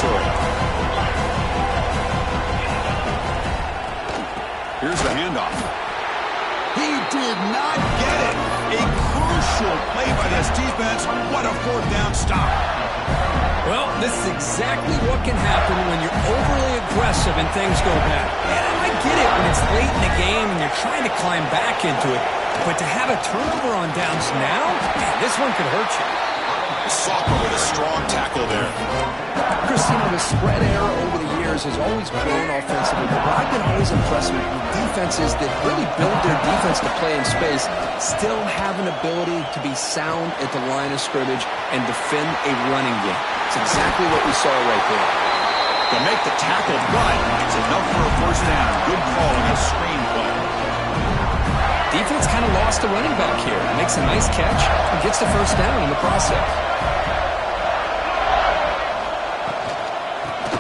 territory. Here's the handoff. He did not get it. A crucial play by this defense. What a fourth down stop. Well, this is exactly what can happen when you're overly aggressive and things go bad. And I get it when it's late in the game and you're trying to climb back into it. But to have a turnover on downs now, man, this one could hurt you. Soccer with a strong tackle there. Christine, the spread error over the years has always grown offensively, but what I've been always impressed with defenses that really build their defense to play in space still have an ability to be sound at the line of scrimmage and defend a running game. It's exactly what we saw right there. To make the tackle, but it's enough for a first down. Good call on a screen play. Defense kind of lost the running back here. Makes a nice catch and gets the first down in the process.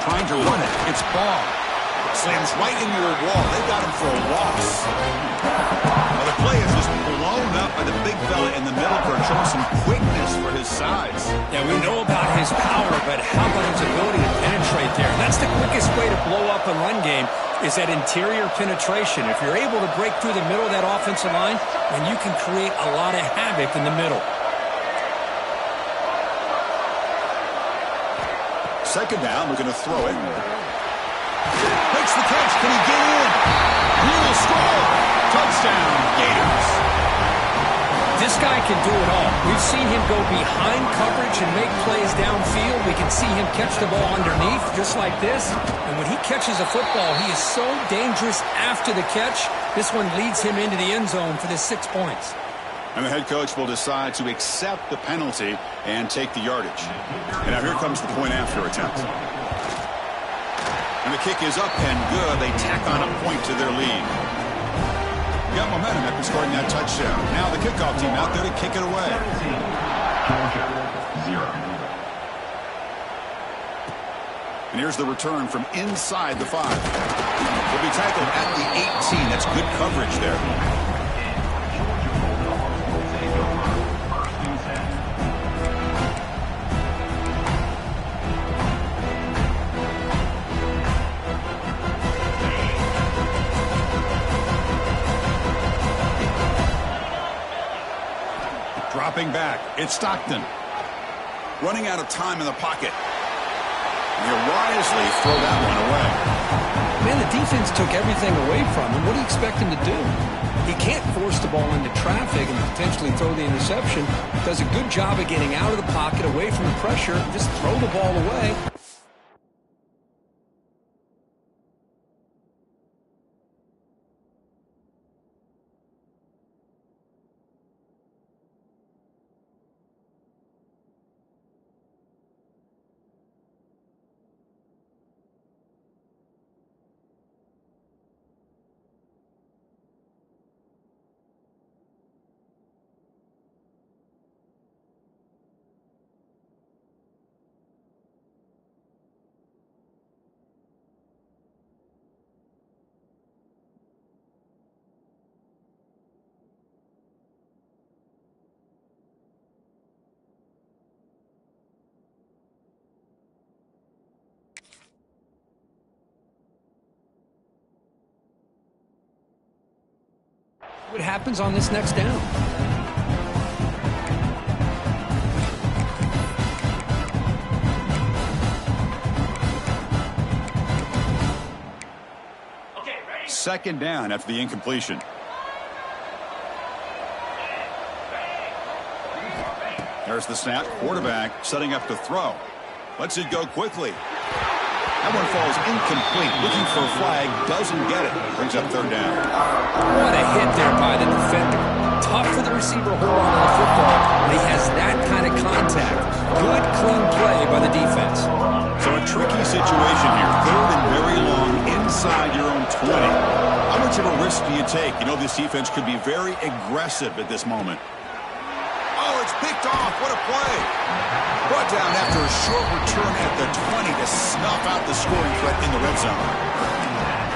Trying to run it. It's Ball. Slams right into their wall. They got him for a loss. Well, the play is just blown up by the big fella in the middle for showing some quickness for his size. Yeah, we know about his power, but how about his ability to penetrate there? That's the quickest way to blow up a run game is that interior penetration. If you're able to break through the middle of that offensive line, then you can create a lot of havoc in the middle. Second down, we're going to throw it. Makes the catch. Can he get in? He will score. Touchdown, Gators. This guy can do it all. We've seen him go behind coverage and make plays downfield. We can see him catch the ball underneath just like this. And when he catches a football, he is so dangerous after the catch. This one leads him into the end zone for the 6 points. And the head coach will decide to accept the penalty and take the yardage. And now here comes the point after attempt. And the kick is up and good. They tack on a point to their lead. Got momentum after scoring that touchdown. Now the kickoff team out there to kick it away. And here's the return from inside the 5. Will be tackled at the 18. That's good coverage there. Dropping back, it's Stockton. Running out of time in the pocket. He'll wisely throw that one away. Man, the defense took everything away from him. What do you expect him to do? He can't force the ball into traffic and potentially throw the interception. Does a good job of getting out of the pocket, away from the pressure, just throw the ball away. What happens on this next down? Second down after the incompletion. There's the snap. Quarterback setting up to throw. Lets it go quickly. That one falls incomplete. Looking for a flag. Doesn't get it. Brings up third down. What a hit there by the defender. Tough for the receiver to hold on to the football when he has that kind of contact. Good, clean play by the defense. So a tricky situation here. Third and very long inside your own 20. How much of a risk do you take? You know this defense could be very aggressive at this moment. Oh, it's picked off. What a play. Brought down after a short return at the 20 to snuff out the scoring threat in the red zone.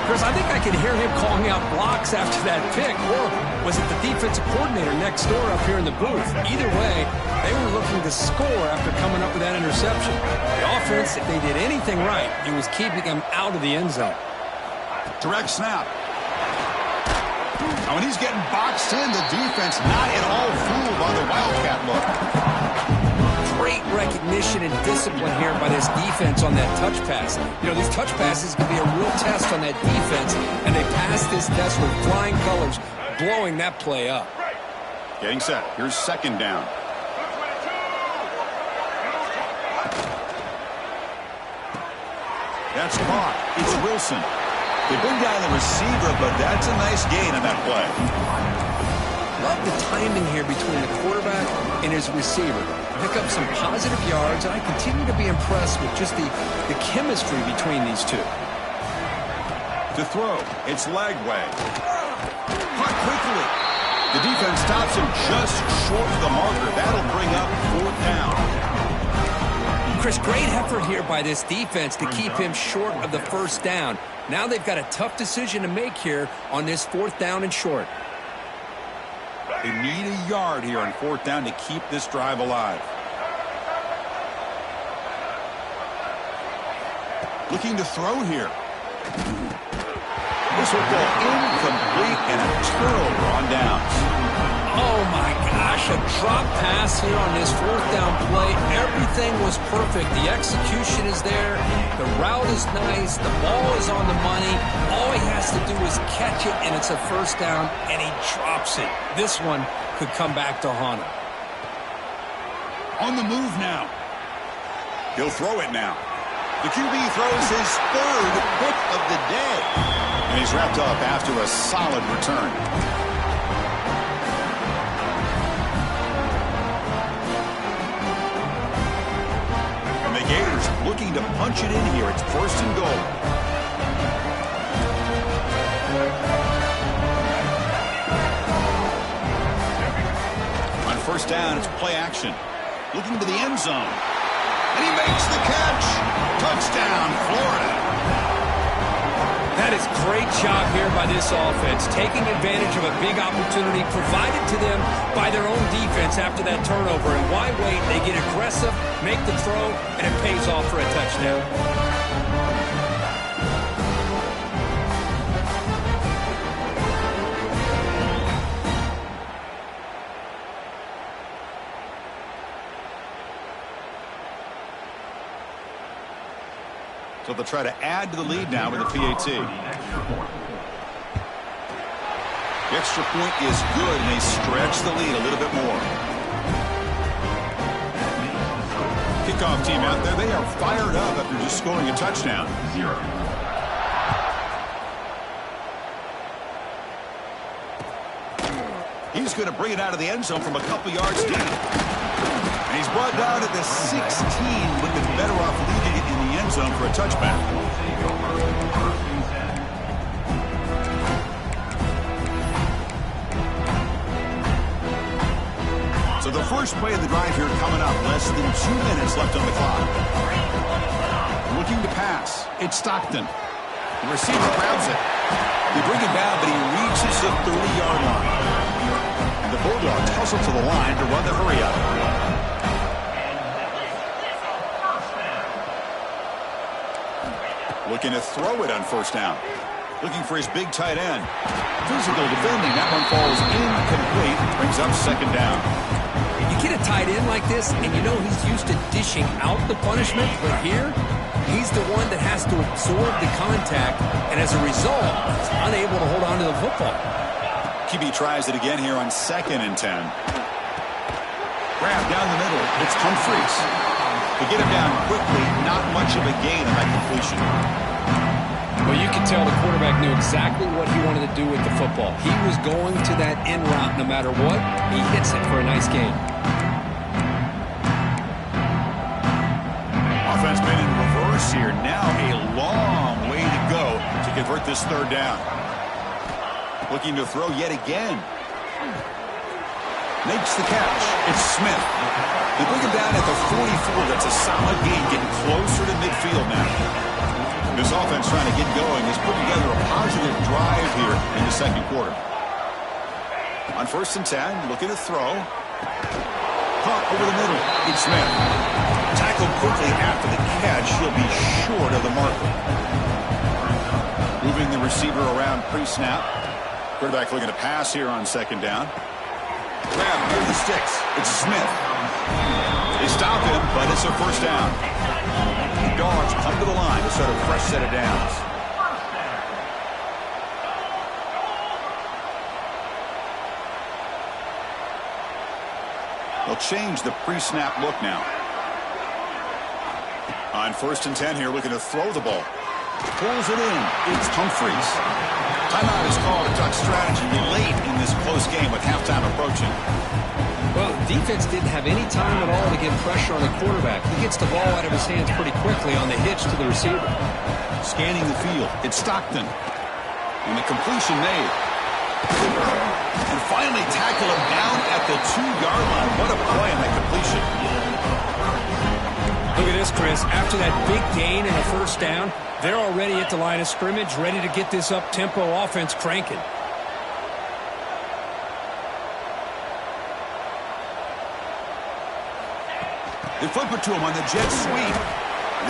Chris, I think I can hear him calling out blocks after that pick, or was it the defensive coordinator next door up here in the booth? Either way, they were looking to score after coming up with that interception. The offense, if they did anything right, it was keeping them out of the end zone. Direct snap. Now, when he's getting boxed in, the defense not at all fooled by the Wildcat look. Great recognition and discipline here by this defense on that touch pass. You know, these touch passes can be a real test on that defense, and they passed this test with flying colors, blowing that play up. Getting set. Here's second down. That's caught. It's Wilson. They bring down the receiver, but that's a nice gain on that play. Love the timing here between the quarterback and his receiver. Pick up some positive yards, and I continue to be impressed with just the chemistry between these two. To throw, it's Lagway. Caught quickly. The defense stops him just short of the marker. That'll bring up fourth down. Chris, great effort here by this defense to keep him short of the first down. Now they've got a tough decision to make here on this fourth down and short. They need a yard here on fourth down to keep this drive alive. Looking to throw here. This will go incomplete and a turnover on downs. Oh my gosh, a drop pass here on this fourth down play. Everything was perfect. The execution is there. The route is nice. The ball is on the money. All he has to do is catch it, and it's a first down, and he drops it. This one could come back to haunt him. On the move now. He'll throw it now. The QB throws his third pick of the day. And he's wrapped up after a solid return. And the Gators looking to punch it in here. It's first and goal. On first down, it's play action. Looking to the end zone. And he makes the catch. Touchdown, Florida. That is great job here by this offense, taking advantage of a big opportunity provided to them by their own defense after that turnover. And why wait? They get aggressive, make the throw, and it pays off for a touchdown. So they'll try to add to the lead now with a PAT. The extra point is good, and they stretch the lead a little bit more. Kickoff team out there, they are fired up after just scoring a touchdown. He's going to bring it out of the end zone from a couple yards deep. And he's brought down at the 16, looking better off leading it in the end zone for a touchback. So the first play of the drive here coming up. Less than 2 minutes left on the clock. Looking to pass. It's Stockton. The receiver grabs it. They bring it down, but he reaches the 30-yard line. And the Bulldogs hustle to the line to run the hurry-up. Looking to throw it on first down. Looking for his big tight end. Physical defending. That one falls incomplete. Brings up second down. You get a tight end like this, and you know he's used to dishing out the punishment, but here, he's the one that has to absorb the contact, and as a result, he's unable to hold on to the football. QB tries it again here on 2nd and 10. Grab down the middle. It's Humphreys. To get him down quickly, not much of a gain on that completion. Well, you can tell the quarterback knew exactly what he wanted to do with the football. He was going to that in route no matter what. He hits it for a nice gain. Offense been in reverse here. Now a long way to go to convert this third down. Looking to throw yet again. Makes the catch. It's Smith. They bring him down at the 44. That's a solid gain, getting closer to midfield now. This offense trying to get going has put together a positive drive here in the second quarter. On 1st and 10, looking to throw. Caught over the middle. It's Smith. Tackled quickly after the catch. He'll be short of the marker. Moving the receiver around pre-snap. Quarterback looking to pass here on 2nd down. Grab near the sticks. It's Smith. They stop him, but it's a 1st down. The Dogs come to the line to start a fresh set of downs. They'll change the pre-snap look now. On 1st and 10 here, looking to throw the ball. Pulls it in. It's Humphries. Timeout is called. A duck strategy late in this close game with halftime approaching. Well, defense didn't have any time at all to get pressure on the quarterback. He gets the ball out of his hands pretty quickly on the hitch to the receiver. Scanning the field. It's Stockton. And the completion made. And finally tackle him down at the 2-yard line. What a play on that completion. Look at this, Chris. After that big gain and a 1st down, they're already at the line of scrimmage, ready to get this up-tempo offense cranking. They flip it to him on the jet sweep.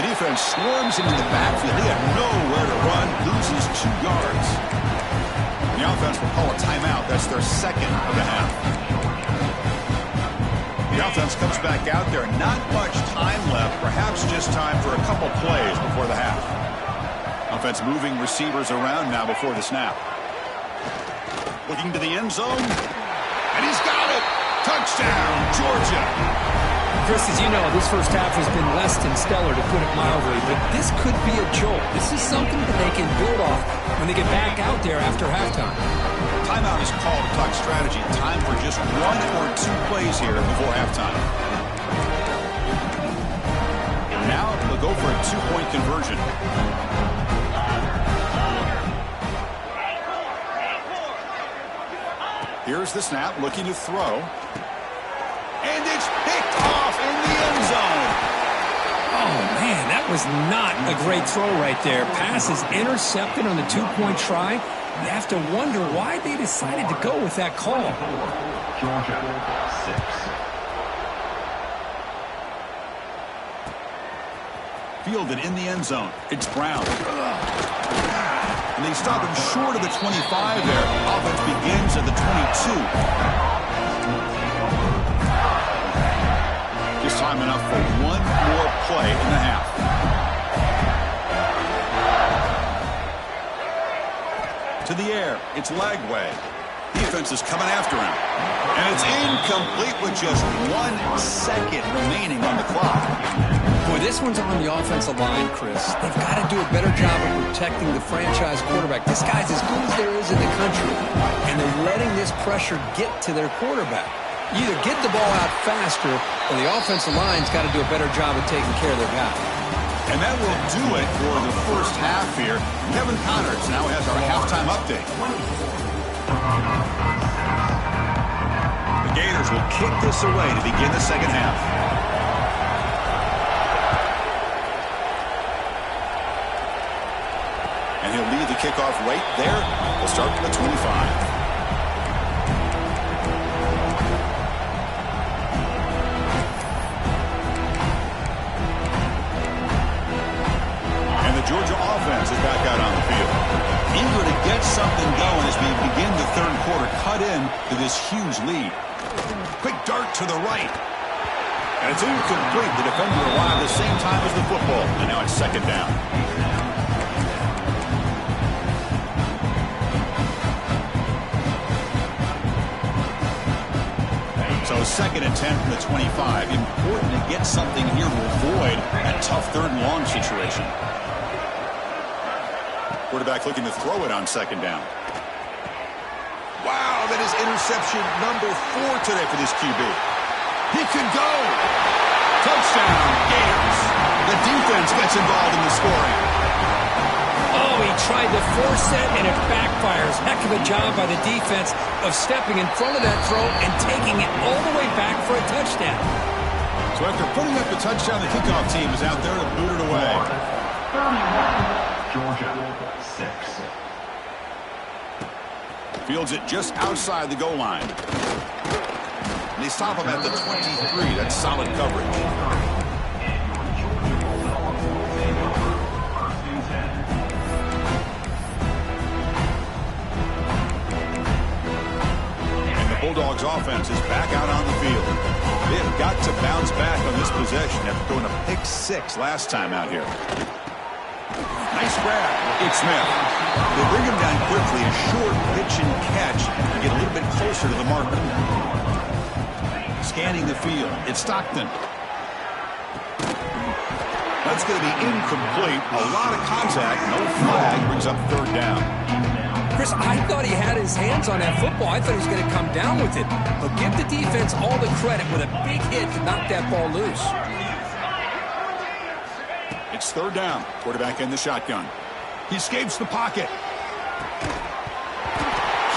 The defense swarms him in the backfield. He had nowhere to run, loses 2 yards. The offense will call a timeout. That's their 2nd of the half. The offense comes back out there. Not much time left. Perhaps just time for a couple plays before the half. Offense moving receivers around now before the snap. Looking to the end zone. And he's got it. Touchdown, Georgia. Chris, as you know, this first half has been less than stellar, to put it mildly, but this could be a jolt. This is something that they can build off when they get back out there after halftime. Timeout is called to talk strategy. Time for just 1 or 2 plays here before halftime. And now they'll go for a 2-point conversion. Here's the snap, looking to throw. And it's picked off in the end zone. Oh, man, that was not a great throw right there. Pass is intercepted on the 2-point try. You have to wonder why they decided to go with that call. Georgia 6. Fielded in the end zone. It's Brown. And they stop him short of the 25 there. Offense begins at the 22. Just time enough for 1 more play in the half. To the air. It's Lagway. Defense is coming after him. And it's incomplete with just 1 second remaining on the clock. Boy, this one's on the offensive line, Chris. They've got to do a better job of protecting the franchise quarterback. This guy's as good as there is in the country, and they're letting this pressure get to their quarterback. You either get the ball out faster, or the offensive line's got to do a better job of taking care of their guy. And that will do it for the first half here. Kevin Connors now has our halftime update. The Gators will kick this away to begin the second half. And he'll lead the kickoff right there. We'll start from the 25. Georgia offense is back out on the field. Eager to get something going as we begin the third quarter. Cut in to this huge lead. Quick dart to the right. And it's incomplete. The defender arrived the same time as the football. And now it's 2nd down. So 2nd and 10 from the 25. Important to get something here to avoid a tough 3rd and long situation. Quarterback looking to throw it on 2nd down. Wow, that is interception number 4 today for this QB. He could go. Touchdown, Gators. The defense gets involved in the scoring. A Oh, he tried to force it, and it backfires. Heck of a job by the defense of stepping in front of that throw and taking it all the way back for a touchdown. So after putting up the touchdown, the kickoff team is out there to boot it away. Georgia, 6. Fields it just outside the goal line. And they stop him at the 23. That's solid coverage. Bulldogs offense is back out on the field. They've got to bounce back on this possession after throwing a pick-6 last time out here. Nice grab. It's Smith. They bring him down quickly. A short pitch and catch to get a little bit closer to the marker. Scanning the field. It's Stockton. That's going to be incomplete. A lot of contact. No flag. Brings up third down. Chris, I thought he had his hands on that football. I thought he was going to come down with it. But give the defense all the credit with a big hit to knock that ball loose. It's third down. Quarterback in the shotgun. He escapes the pocket.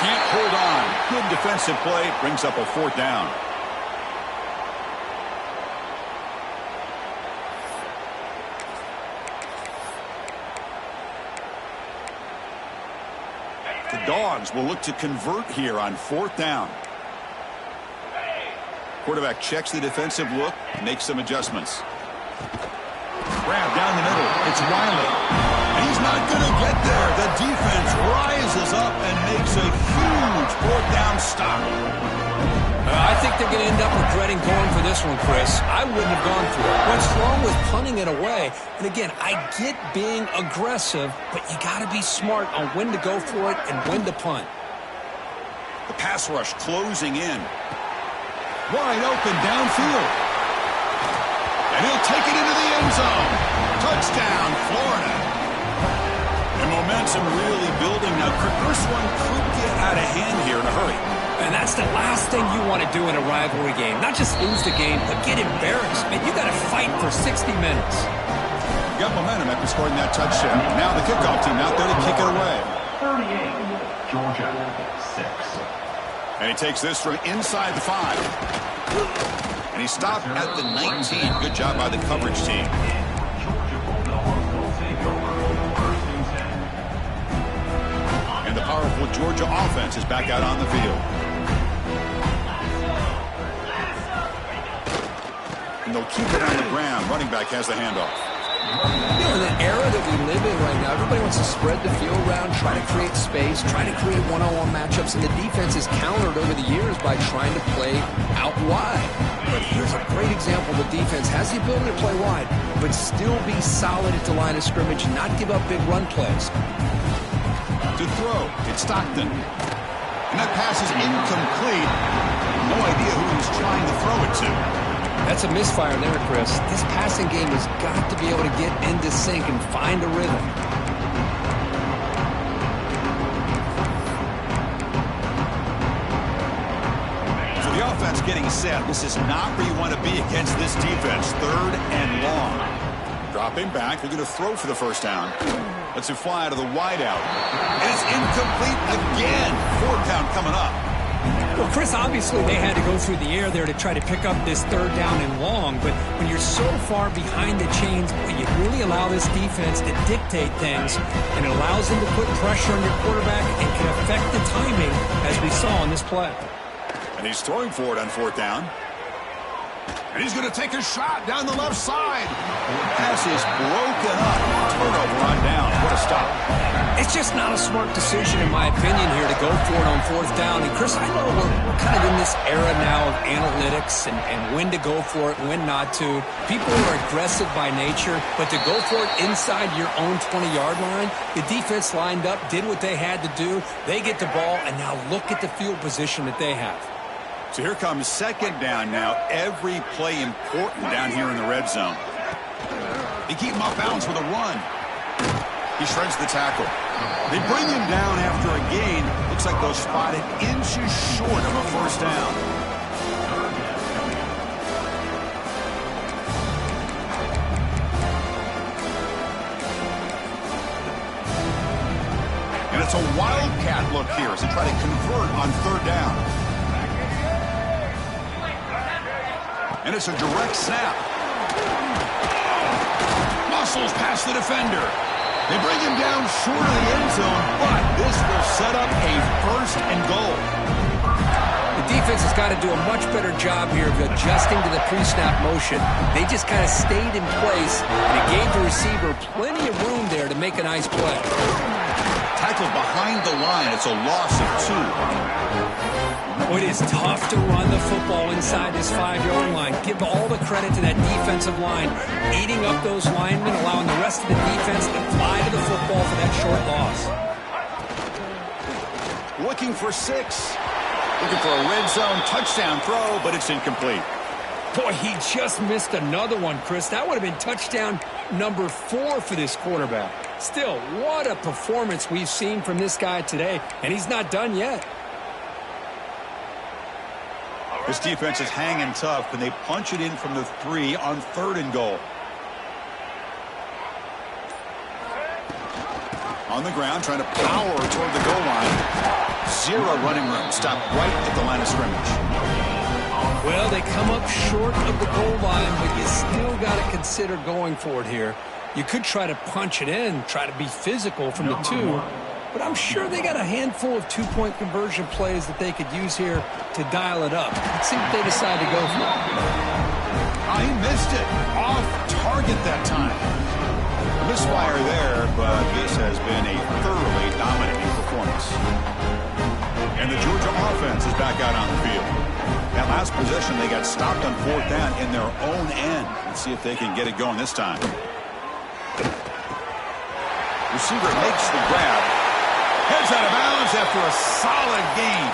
Can't hold on. Good defensive play. Brings up a fourth down. The Dogs will look to convert here on fourth down. Quarterback checks the defensive look, makes some adjustments. Grab down the middle. It's Riley. And he's not going to get there. The defense rises up and makes a huge fourth down stop. I think they're going to end up regretting going for this one, Chris. I wouldn't have gone for it. What's wrong with punting it away? And again, I get being aggressive, but you got to be smart on when to go for it and when to punt. The pass rush closing in. Wide open downfield. And he'll take it into the end zone. Touchdown, Florida. And momentum really building now. This one could get out of hand here in a hurry. And that's the last thing you want to do in a rivalry game. Not just lose the game, but get embarrassed. Man, you got to fight for 60 minutes. Got momentum after scoring that touchdown. Now the kickoff team out there to kick it away. 38, Georgia, 6. And he takes this from inside the 5. And he stopped at the 19. Good job by the coverage team. And the powerful Georgia offense is back out on the field. And they'll keep it on the ground. Running back has the handoff. You know, in the era that we live in right now, everybody wants to spread the field around, try to create space, try to create one-on-one matchups, and the defense is countered over the years by trying to play out wide. But here's a great example. The defense has the ability to play wide, but still be solid at the line of scrimmage and not give up big run plays. To throw, it's Stockton. And that pass is incomplete. No idea who he's trying to throw it to. That's a misfire there, Chris. This passing game has got to be able to get into sync and find a rhythm. So the offense getting set. This is not where you want to be against this defense. Third and long. Dropping back. They're going to throw for the first down. Let's it fly out of the wideout. And it's incomplete again. Fourth down coming up. Well, Chris, obviously they had to go through the air there to try to pick up this third down and long, but when you're so far behind the chains, you really allow this defense to dictate things, and it allows them to put pressure on your quarterback and can affect the timing, as we saw on this play. And he's throwing for it on fourth down. And he's going to take a shot down the left side. Pass is broken up. Turnover on down. What a stop. It's just not a smart decision, in my opinion, here to go for it on fourth down. And, Chris, I know we're kind of in this era now of analytics and when to go for it and when not to. People are aggressive by nature, but to go for it inside your own 20-yard line, the defense lined up, did what they had to do. They get the ball, and now look at the field position that they have. So here comes second down now. Every play important down here in the red zone. They keep him off bounds with a run. He shreds the tackle. They bring him down after a gain. Looks like they'll spot it inches short of a first down. look here as they try to convert on third down. And it's a direct snap. Muscles past the defender. They bring him down short of the end zone, but this will set up a first and goal. The defense has got to do a much better job here of adjusting to the pre-snap motion. They just kind of stayed in place, and it gave the receiver plenty of room there to make a nice play. Tackled behind the line. It's a loss of 2. Oh, it is tough to run the football inside this 5-yard line. Give all the credit to that defensive line, eating up those linemen, allowing the rest of the defense to fly to the football for that short loss. Looking for 6. Looking for a red zone touchdown throw, but it's incomplete. Boy, he just missed another one, Chris. That would have been touchdown number 4 for this quarterback. Still, what a performance we've seen from this guy today, and he's not done yet. This defense is hanging tough, and they punch it in from the 3 on third and goal. On the ground, trying to power toward the goal line. 0 running room. Stopped right at the line of scrimmage. Well, they come up short of the goal line, but you still got to consider going for it here. You could try to punch it in, try to be physical from the 2, but I'm sure they got a handful of 2-point conversion plays that they could use here to dial it up. Let's see what they decide to go for. He missed it. Off target that time. A misfire there, but this has been a thoroughly dominating performance. And the Georgia offense is back out on the field. That last possession, they got stopped on fourth down in their own end. Let's see if they can get it going this time. Receiver makes the grab. Heads out of bounds after a solid gain.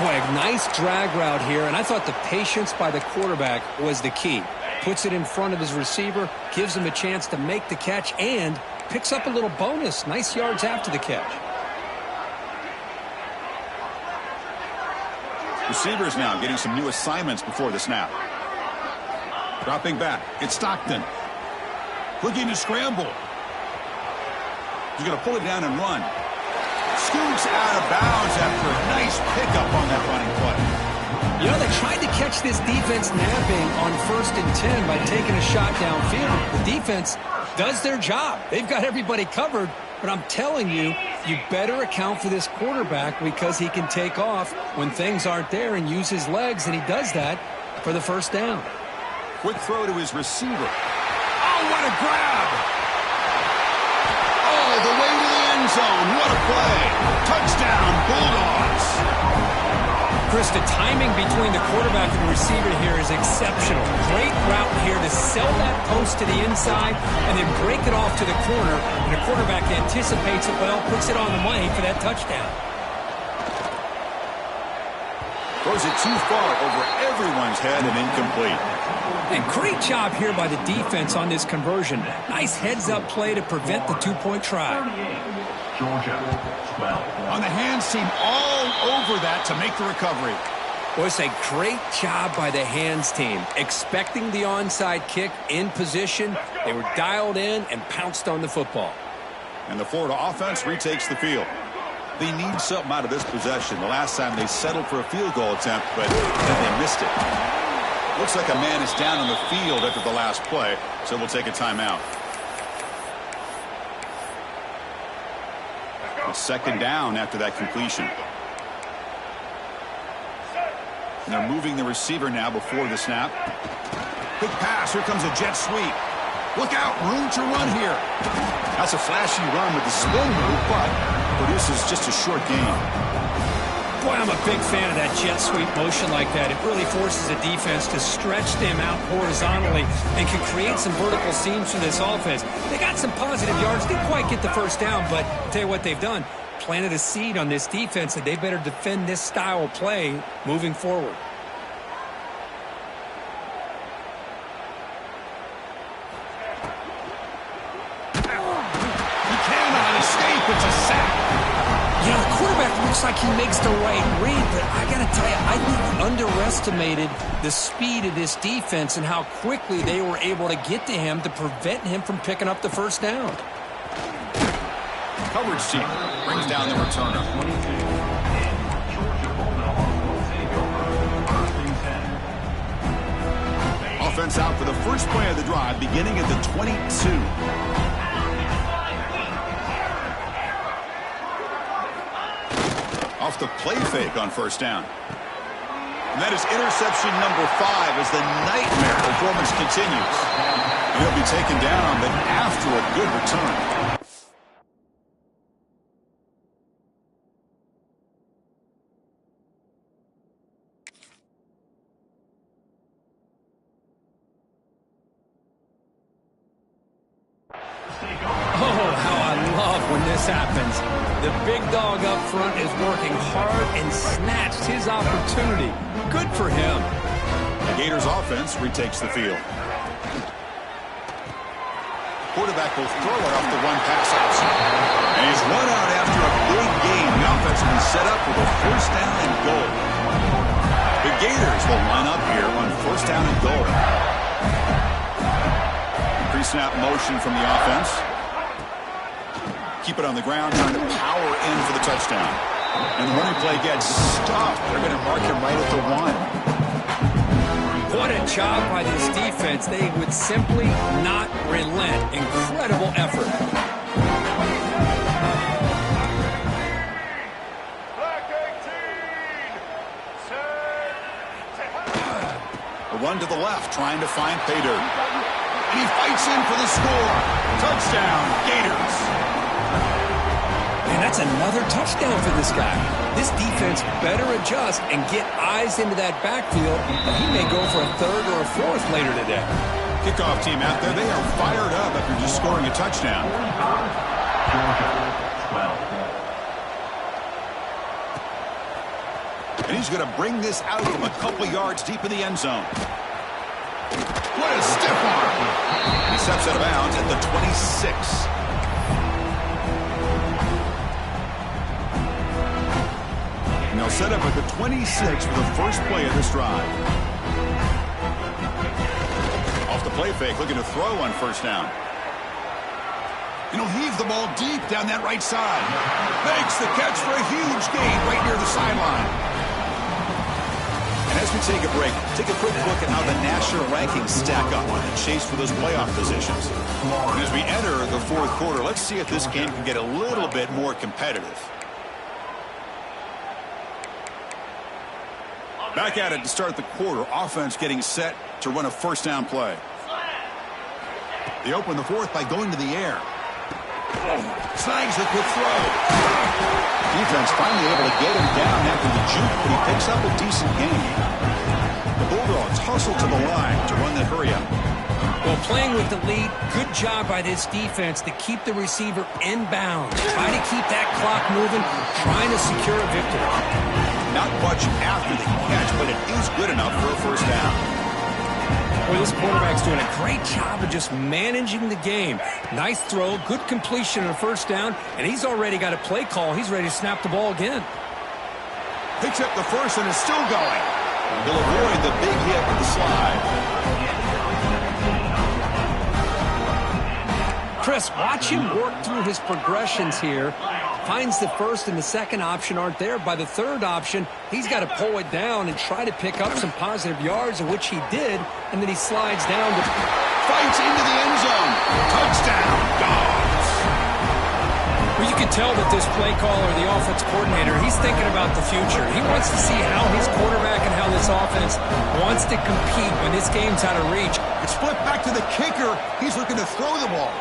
Boy, a nice drag route here, and I thought the patience by the quarterback was the key. Puts it in front of his receiver, gives him a chance to make the catch, and picks up a little bonus. Nice yards after the catch. Receivers now getting some new assignments before the snap. Dropping back. It's Stockton. Looking to scramble. He's going to pull it down and run. Scoots out of bounds after a nice pickup on that running play. You know, they tried to catch this defense napping on 1st and 10 by taking a shot downfield. The defense does their job. They've got everybody covered, but I'm telling you, you better account for this quarterback because he can take off when things aren't there and use his legs, and he does that for the first down. Quick throw to his receiver. Oh, what a grab! Oh, the way to the end zone. What a play. Touchdown, Bulldogs. Chris, the timing between the quarterback and the receiver here is exceptional. Great route here to sell that post to the inside and then break it off to the corner. And the quarterback anticipates it well, puts it on the money for that touchdown. Throws it too far over everyone's head and incomplete. And great job here by the defense on this conversion. Nice heads-up play to prevent the 2-point try. Georgia, 12. On the hands team all over that to make the recovery. Well, it's a great job by the hands team. Expecting the onside kick in position. They were dialed in and pounced on the football. And the Florida offense retakes the field. They need something out of this possession. The last time they settled for a field goal attempt, but then they missed it. Looks like a man is down on the field after the last play, so we'll take a timeout. It's second down after that completion. And they're moving the receiver now before the snap. Quick pass. Here comes a jet sweep. Look out. Room to run here. That's a flashy run with the spin move, but produces just a short gain. Boy, I'm a big fan of that jet sweep motion like that. It really forces a defense to stretch them out horizontally and can create some vertical seams for this offense. They got some positive yards. Didn't quite get the first down, but I'll tell you what they've done. Planted a seed on this defense, and they better defend this style of play moving forward. He cannot escape. It's a sack. You know, the quarterback looks like he makes the right read, but I got to tell you, I think he underestimated the speed of this defense and how quickly they were able to get to him to prevent him from picking up the first down. Coverage team brings down the returner. Offense out for the first play of the drive, beginning at the 22. Off the play fake on first down. And that is interception number 5 as the nightmare performance continues. He'll be taken down, but after a good return. Oh, how I love when this happens. The big dog up front is working hard and snatched his opportunity. Good for him. The Gators offense retakes the field. Quarterback will throw it off the run pass option. And he's run out after a big gain. The offense will be set up for the first down and goal. The Gators will line up here on first down and goal. Pre-snap motion from the offense. Keep it on the ground, trying to power in for the touchdown. And the running play gets stopped. They're going to mark him right at the 1. What a job by this defense. They would simply not relent. Incredible effort. A run to the left, trying to find pay dirt. And he fights in for the score. Touchdown, Gators. Man, that's another touchdown for this guy. This defense better adjust and get eyes into that backfield. He may go for a third or a fourth later today. Kickoff team out there, they are fired up after just scoring a touchdown. And he's going to bring this out from a couple yards deep in the end zone. What a stiff arm. He steps out of bounds at the 26. And they'll set up at the 26 for the first play of this drive. Off the play fake, looking to throw on first down. And he'll heave the ball deep down that right side. Makes the catch for a huge gain right near the sideline. And as we take a break, take a quick look at how the national rankings stack up on the chase for those playoff positions. And as we enter the fourth quarter, let's see if this game can get a little bit more competitive. Back at it to start the quarter. Offense getting set to run a first down play. They open the fourth by going to the air. Snags the quick throw. Defense finally able to get him down after the juke, but he picks up a decent gain. The Bulldogs hustle to the line to run that hurry up. Well, playing with the lead, good job by this defense to keep the receiver in bounds. Try to keep that clock moving, trying to secure a victory. Not much after the catch, but it is good enough for a first down. Well, this quarterback's doing a great job of just managing the game. Nice throw, good completion on a first down, and he's already got a play call. He's ready to snap the ball again. Picks up the first and is still going. He'll avoid the big hit with the slide. Chris, watch him work through his progressions here. Finds the first and the second option aren't there. By the third option, he's got to pull it down and try to pick up some positive yards, which he did, and then he slides down to fights into the end zone. Touchdown, Dogs. Well, you can tell that this play caller, the offense coordinator, he's thinking about the future. He wants to see how his quarterback and how this offense wants to compete when this game's out of reach. It's flipped back to the kicker. He's looking to throw the ball.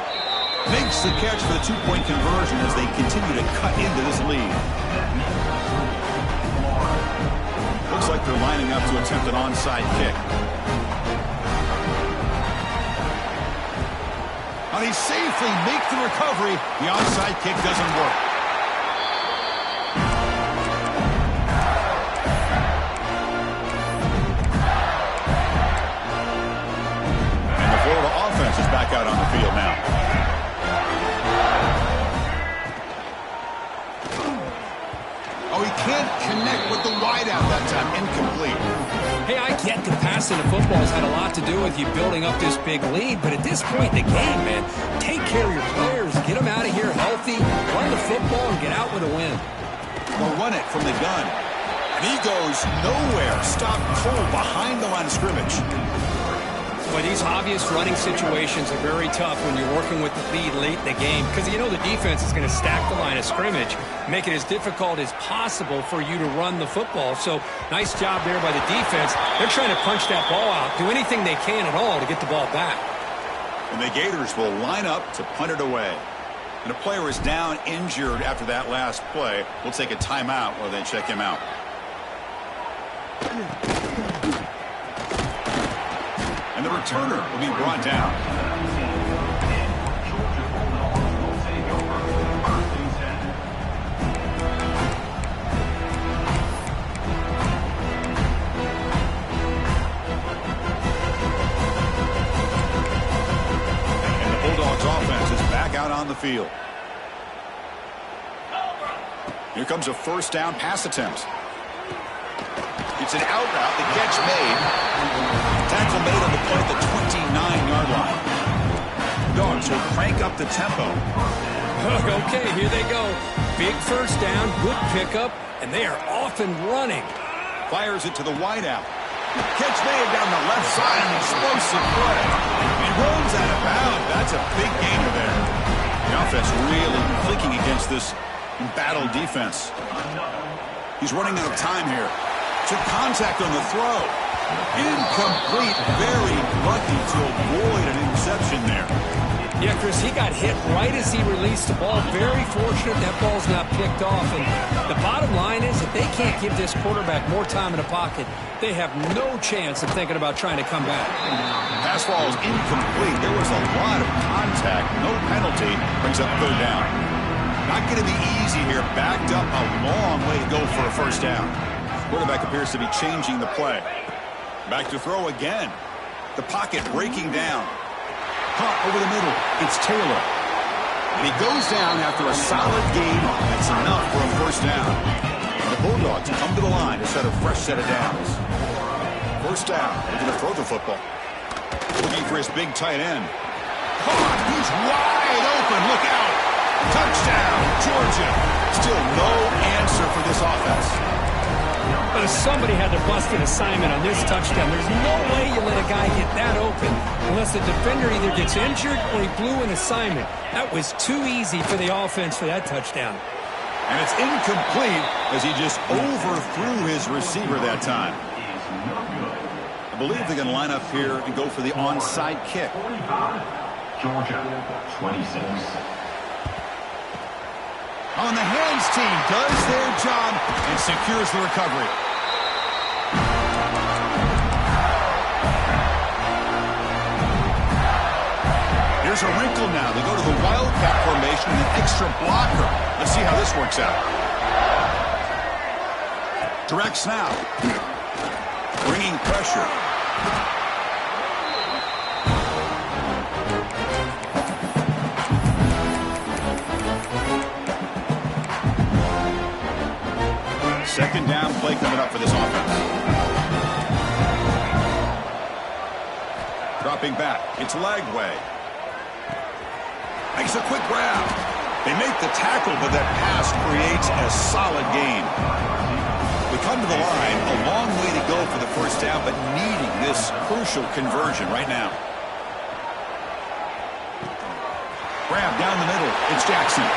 Makes the catch for the two-point conversion as they continue to cut into this lead. Looks like they're lining up to attempt an onside kick. Now they safely make the recovery. The onside kick doesn't work. And the Florida offense is back out on the field now. Oh, he can't connect with the wideout that time. Incomplete. Hey, I get the pass passing the football has had a lot to do with you building up this big lead, but at this point in the game, man, take care of your players, get them out of here healthy, run the football, and get out with a win. They'll run it from the gun. And he goes nowhere. Stopped cold behind the line of scrimmage. But these obvious running situations are very tough when you're working with the lead late in the game because you know the defense is going to stack the line of scrimmage, make it as difficult as possible for you to run the football. So nice job there by the defense. They're trying to punch that ball out, do anything they can at all to get the ball back. And the Gators will line up to punt it away. And a player is down injured after that last play. We'll take a timeout while they check him out. And the returner will be brought down. And the Bulldogs offense is back out on the field. Here comes a first down pass attempt. It's an out route. The catch made. Tackle made on the play at the 29-yard line. Dogs will crank up the tempo. Okay, here they go. Big first down, good pickup, and they are off and running. Fires it to the wideout. Catch made down the left side. An explosive play. He rolls out of bounds. That's a big gainer there. The offense really clicking against this embattled defense. He's running out of time here. Took contact on the throw. Incomplete. Very lucky to avoid an interception there. Yeah, Chris, he got hit right as he released the ball. Very fortunate that ball's not picked off. And the bottom line is that they can't give this quarterback more time in the pocket. They have no chance of thinking about trying to come back. Pass ball is incomplete. There was a lot of contact. No penalty. Brings up third down. Not going to be easy here. Backed up a long way to go for a first down. Quarterback appears to be changing the play. Back to throw again. The pocket breaking down. Caught over the middle. It's Taylor. And he goes down after a solid gain. That's enough for a first down. And the Bulldogs come to the line to set a fresh set of downs. First down. They're going to throw the football. Looking for his big tight end. Caught. He's wide open. Look out. Touchdown, Georgia. Still no answer for this offense. But somebody had to bust an assignment on this touchdown. There's no way you let a guy get that open unless the defender either gets injured or he blew an assignment. That was too easy for the offense for that touchdown. And it's incomplete as he just overthrew his receiver that time. I believe they're going to line up here and go for the onside kick. Georgia, 26. On the hands team does their job and secures the recovery. Here's a wrinkle now. They go to the wildcat formation with an extra blocker. Let's see how this works out. Direct snap. Bringing pressure. Second down play coming up for this offense. Dropping back. It's Lagway. Makes a quick grab. They make the tackle, but that pass creates a solid gain. We come to the line. A long way to go for the first down, but needing this crucial conversion right now. Grab down the middle. It's Jackson.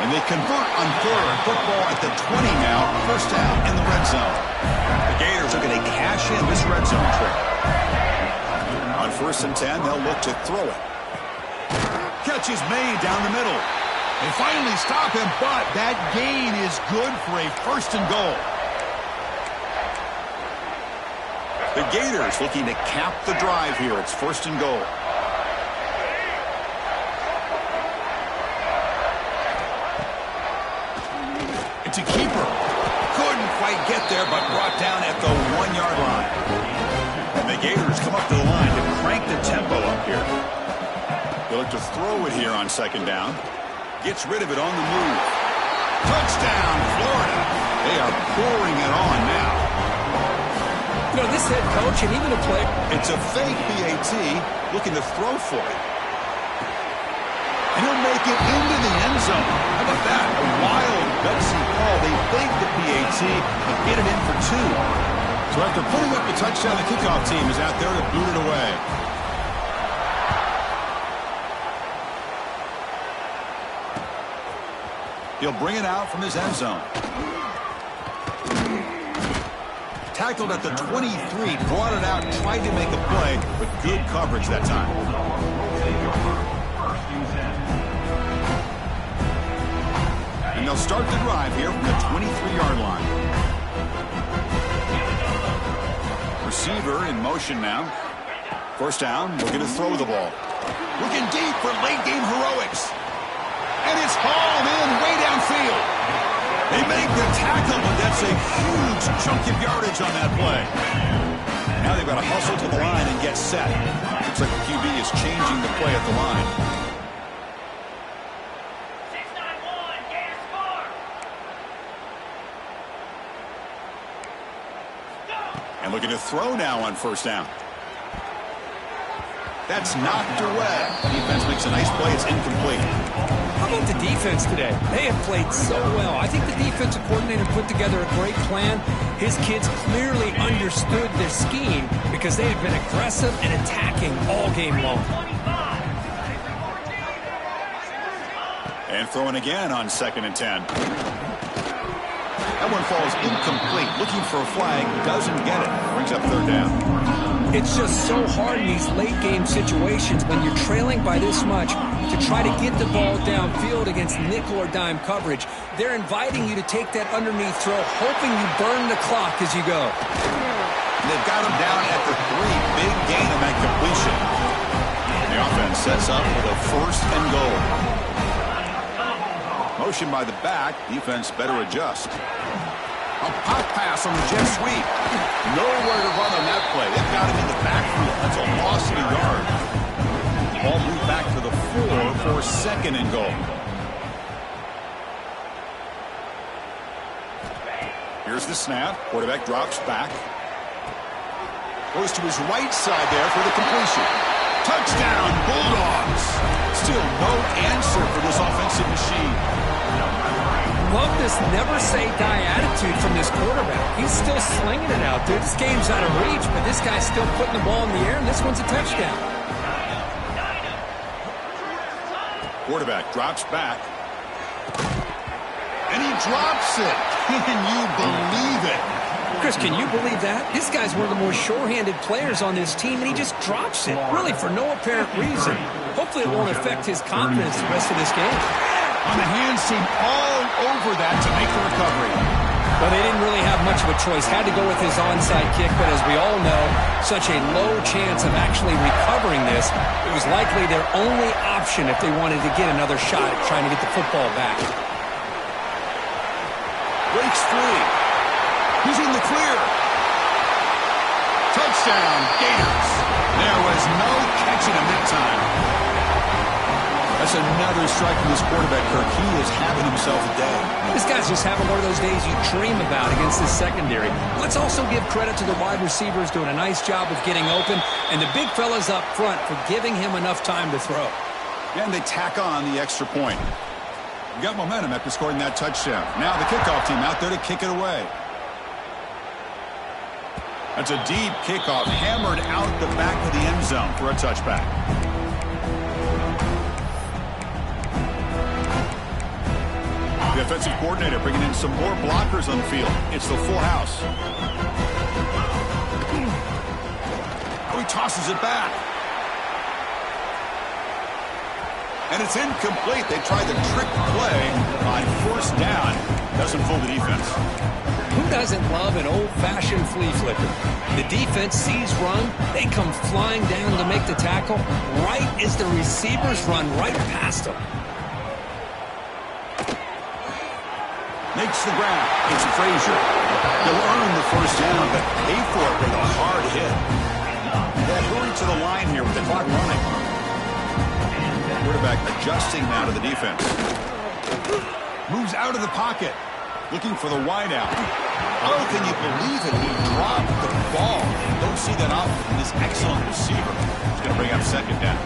And they convert on third. Football at the 20 now. First down in the red zone. The Gators are going to cash in this red zone trip. On 1st and 10, they'll look to throw it. Catch is made down the middle. They finally stop him, but that gain is good for a 1st and goal. The Gators looking to cap the drive here. It's 1st and goal. It's a keeper. Couldn't quite get there, but brought down at the 1-yard line. And the Gators come up to the line to crank the tempo up here. They look to throw it here on 2nd down. Gets rid of it on the move. Touchdown, Florida. They are pouring it on now. You know, this this head coach and even a player. It's a fake PAT, looking to throw for it. And he'll make it into the end zone. How about that? A wild, gutsy call. They fake the PAT and get it in for 2. So after putting up the touchdown, the kickoff team is out there to boot it away. He'll bring it out from his end zone. Tackled at the 23, brought it out, tried to make a play, but good coverage that time. And they'll start the drive here from the 23-yard line. Receiver in motion now. First down, looking to throw the ball. Looking deep for late-game heroics. And it's hauled in way downfield. They make the tackle, but that's a huge chunk of yardage on that play. Now they've got to hustle to the line and get set. Looks like the QB is changing the play at the line. And looking to throw now on first down. That's knocked away. Defense makes a nice play. It's incomplete. How about the defense today? They have played so well. I think the defensive coordinator put together a great plan. His kids clearly understood their scheme because they have been aggressive and attacking all game long. And throwing again on 2nd and 10. That one falls incomplete. Looking for a flag. Doesn't get it. Brings up 3rd down. It's just so hard in these late-game situations when you're trailing by this much to try to get the ball downfield against nickel or dime coverage. They're inviting you to take that underneath throw, hoping you burn the clock as you go. And they've got him down at the 3. Big gain on that completion. The offense sets up with a 1st and goal. Motion by the back. Defense better adjust. A pop pass on the jet sweep. Nowhere to run on that play. They've got him in the backfield. That's a loss of a yard. Ball moved back to the 4 for 2nd and goal. Here's the snap. Quarterback drops back. Goes to his right side there for the completion. Touchdown, Bulldogs. Still no answer for this offensive machine. Love this never-say-die attitude from this quarterback. He's still slinging it out there. This game's out of reach, but this guy's still putting the ball in the air, and this one's a touchdown. Quarterback drops back. And he drops it. Can you believe it? Chris, can you believe that? This guy's one of the more sure-handed players on this team, and he just drops it, really for no apparent reason. Hopefully it won't affect his confidence the rest of this game. On the hands team all over that to make the recovery. Well, they didn't really have much of a choice. Had to go with his onside kick, but as we all know, such a low chance of actually recovering this. It was likely their only option if they wanted to get another shot at trying to get the football back. Breaks free. He's in the clear. Touchdown, Gators. There was no catching him that time. That's another strike from this quarterback, Kirk. He is having himself a day. This guy's just having one of those days you dream about against this secondary. Let's also give credit to the wide receivers doing a nice job of getting open, and the big fellas up front for giving him enough time to throw. And they tack on the extra point. We got momentum after scoring that touchdown. Now the kickoff team out there to kick it away. That's a deep kickoff, hammered out the back of the end zone for a touchback. The offensive coordinator bringing in some more blockers on the field. It's the full house. Oh, he tosses it back. And it's incomplete. They tried the trick play on 1st down. Doesn't fool the defense. Who doesn't love an old-fashioned flea flicker? The defense sees run. They come flying down to make the tackle right as the receivers run right past them. Makes the grab. It's Frazier. He'll earn the 1st down, but pay for it with a hard hit. That hurry to the line here with the clock running. Quarterback adjusting now to the defense. Moves out of the pocket. Looking for the wideout. Oh, can you believe it? He dropped the ball. see that up from this excellent receiver. He's going to bring up second down.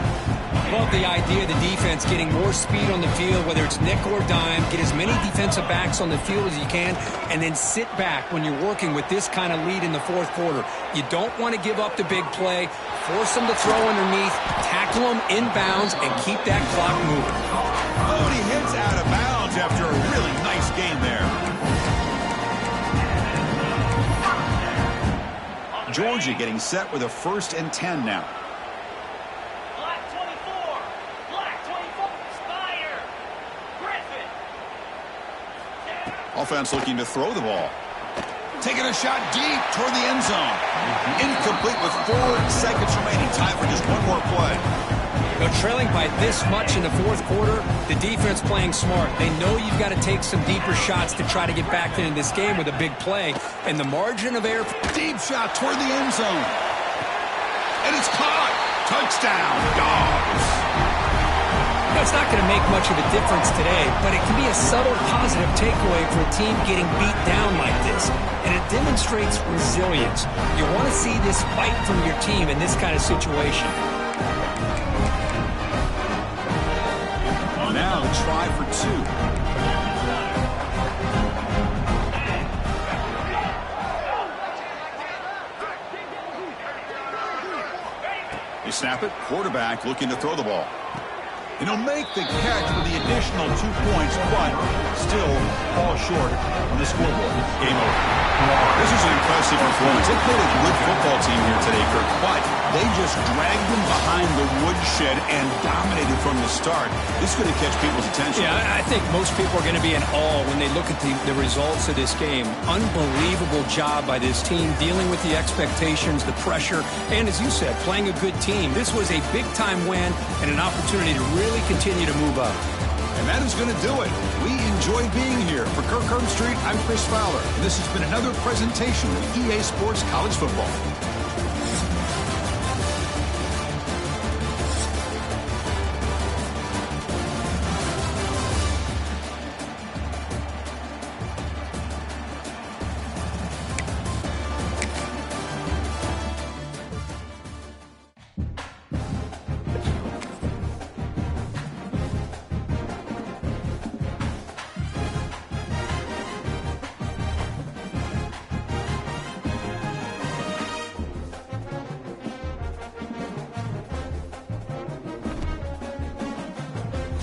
Love the idea of the defense getting more speed on the field, whether it's nickel or dime. Get as many defensive backs on the field as you can, and then sit back when you're working with this kind of lead in the fourth quarter. You don't want to give up the big play. Force them to throw underneath, tackle them inbounds, and keep that clock moving. Oh, and he hits out of bounds after a really nice game there. Georgia getting set with a 1st and 10 now. Offense looking to throw the ball. Taking a shot deep toward the end zone. Incomplete with 4 seconds remaining. Time for just one more play. They're trailing by this much in the fourth quarter. The defense playing smart. They know you've got to take some deeper shots to try to get back into this game with a big play. And the margin of error. Deep shot toward the end zone. And it's caught. Touchdown, Dogs. It's not going to make much of a difference today, but it can be a subtle positive takeaway for a team getting beat down like this. And it demonstrates resilience. You want to see this fight from your team in this kind of situation. Now the try for 2. They snap it. Quarterback looking to throw the ball. And he'll make the catch for the additional 2 points, but still fall short on the scoreboard. Game over. This is an impressive performance. They played a good football team here today, Kirk, but they just dragged them behind the woodshed and dominated from the start. This is going to catch people's attention. Yeah, I think most people are going to be in awe when they look at the results of this game. Unbelievable job by this team dealing with the expectations, the pressure, and as you said, playing a good team. This was a big-time win and an opportunity to really continue to move up. And that is going to do it. We enjoy being here. For Kirk Herbstreit, I'm Chris Fowler. And this has been another presentation of EA Sports College Football.